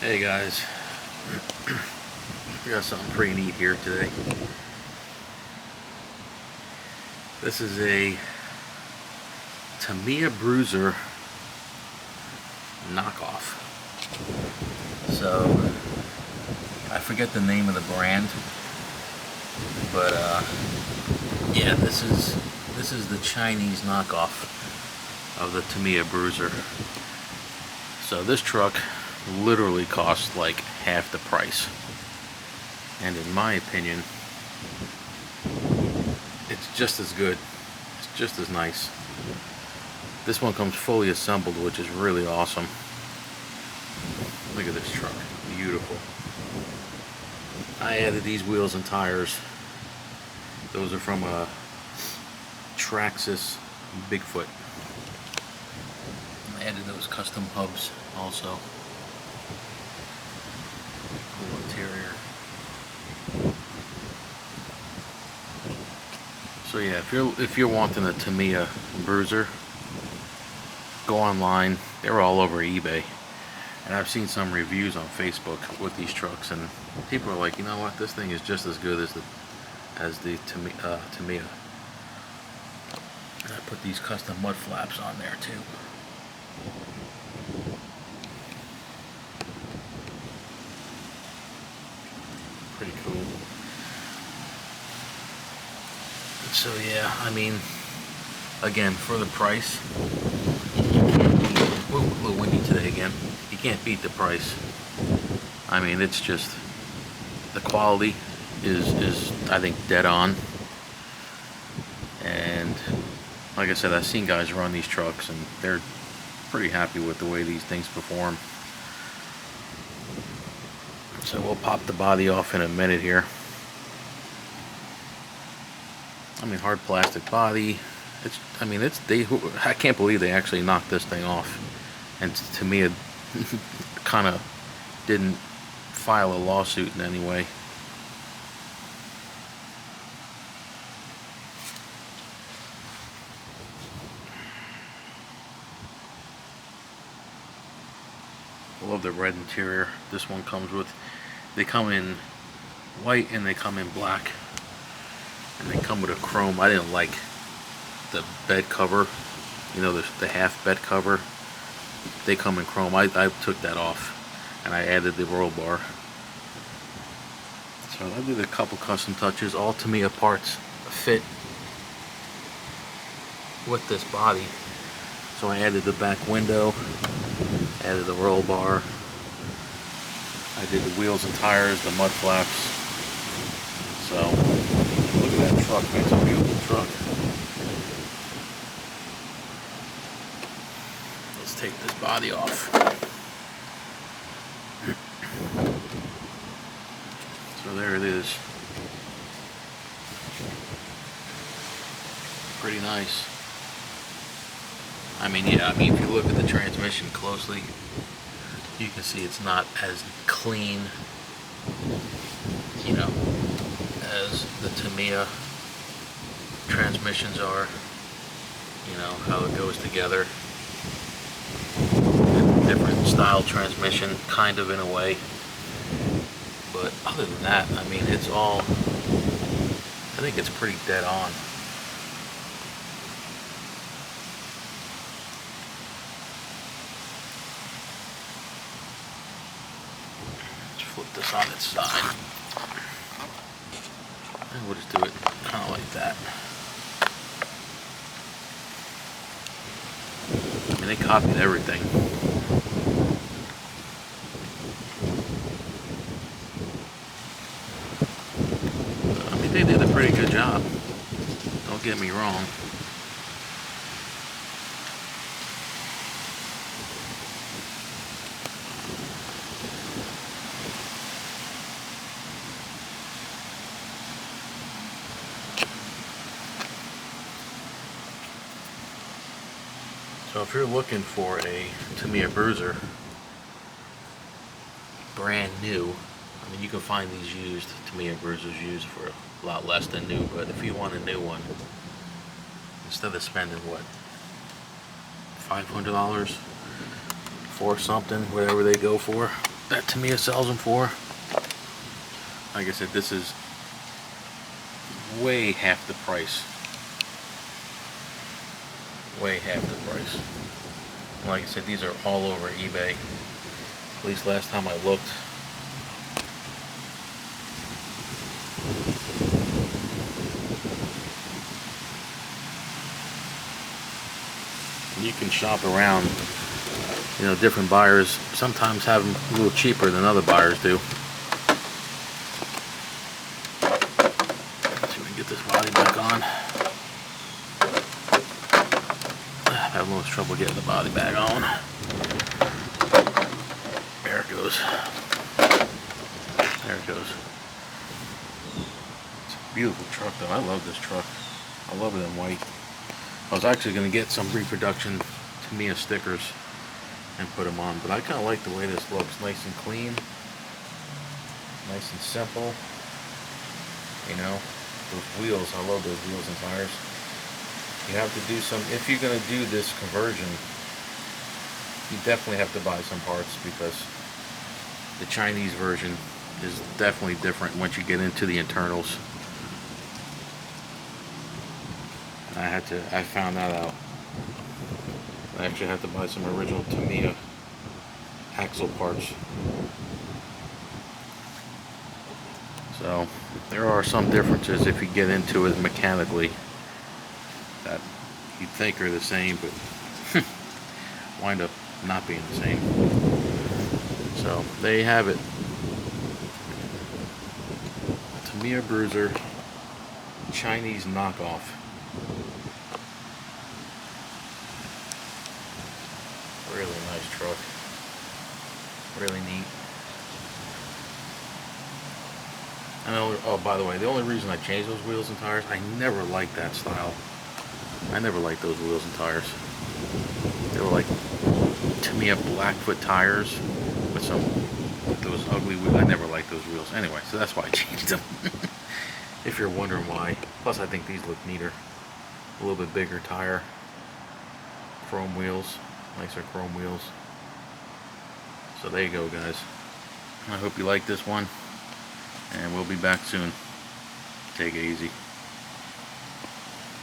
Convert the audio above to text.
Hey guys, we got something pretty neat here today. This is a Tamiya Bruiser knockoff. So I forget the name of the brand, but yeah, this is the Chinese knockoff of the Tamiya Bruiser. So this truck literally costs like half the price, and in my opinion it's just as good, it's just as nice. This one comes fully assembled, which is really awesome. Look at this truck, beautiful. I added these wheels and tires. Those are from a Traxxas Bigfoot. I added those custom hubs also. Cool interior. So yeah, if you're wanting a Tamiya Bruiser, go online. They're all over eBay, and I've seen some reviews on Facebook with these trucks, and people are like, you know what, this thing is just as good as the Tamiya. And I put these custom mud flaps on there too. Pretty cool. So yeah, I mean, again, for the price, a little windy today again, you can't beat the price. I mean, it's just, the quality is I think dead on. And like I said, I've seen guys run these trucks and they're pretty happy with the way these things perform. So we'll pop the body off in a minute here. I mean, hard plastic body. I can't believe they actually knocked this thing off. And to me, it kind of didn't file a lawsuit in any way. I love the red interior this one comes with. They come in white and they come in black. And they come with a chrome. I didn't like the bed cover, you know, the half bed cover. They come in chrome. I took that off and I added the roll bar. So I did a couple custom touches. All Tamiya parts fit with this body. So I added the back window, added the roll bar, I did the wheels and tires, the mud flaps. So look at that truck, man. It's a beautiful truck. Let's take this body off. So there it is. Pretty nice. I mean, yeah, if you look at the transmission closely, you can see it's not as clean, you know, as the Tamiya transmissions are. You know, how it goes together. Different style transmission, kind of, in a way. But other than that, I mean, it's all, I think it's pretty dead on. Let's flip this on its side. And we'll just do it kind of like that. I mean, they copied everything. I mean, they did a pretty good job. Don't get me wrong. So if you're looking for a Tamiya Bruiser, brand new, I mean, you can find these used, Tamiya Bruisers used for a lot less than new, but if you want a new one, instead of spending, what, $500 for something, whatever they go for, that Tamiya sells them for. Like I said, this is way half the price. Way half the price. Like I said, these are all over eBay. At least last time I looked. You can shop around. You know, different buyers sometimes have them a little cheaper than other buyers do. Let's see if we can get this body back on. I have a little trouble getting the body back on. There it goes. There it goes. It's a beautiful truck though. I love this truck. I love it in white. I was actually going to get some reproduction Tamiya stickers and put them on, but I kind of like the way this looks. Nice and clean. Nice and simple. You know, those wheels, I love those wheels and tires. You have to do some, if you're going to do this conversion, you definitely have to buy some parts, because the Chinese version is definitely different once you get into the internals. I found that out. I actually had to buy some original Tamiya axle parts. So there are some differences if you get into it mechanically that you'd think are the same, but wind up not being the same. So there you have it. Tamiya Bruiser Chinese knockoff. Really nice truck. Really neat. And oh, by the way, the only reason I changed those wheels and tires, I never liked that style. I never liked those wheels and tires. They were like Tamiya Blackfoot tires with those ugly wheels. I never liked those wheels. Anyway, so that's why I changed them. If you're wondering why. Plus, I think these look neater. A little bit bigger tire. Chrome wheels. Nicer chrome wheels. So there you go, guys. I hope you like this one, and we'll be back soon. Take it easy.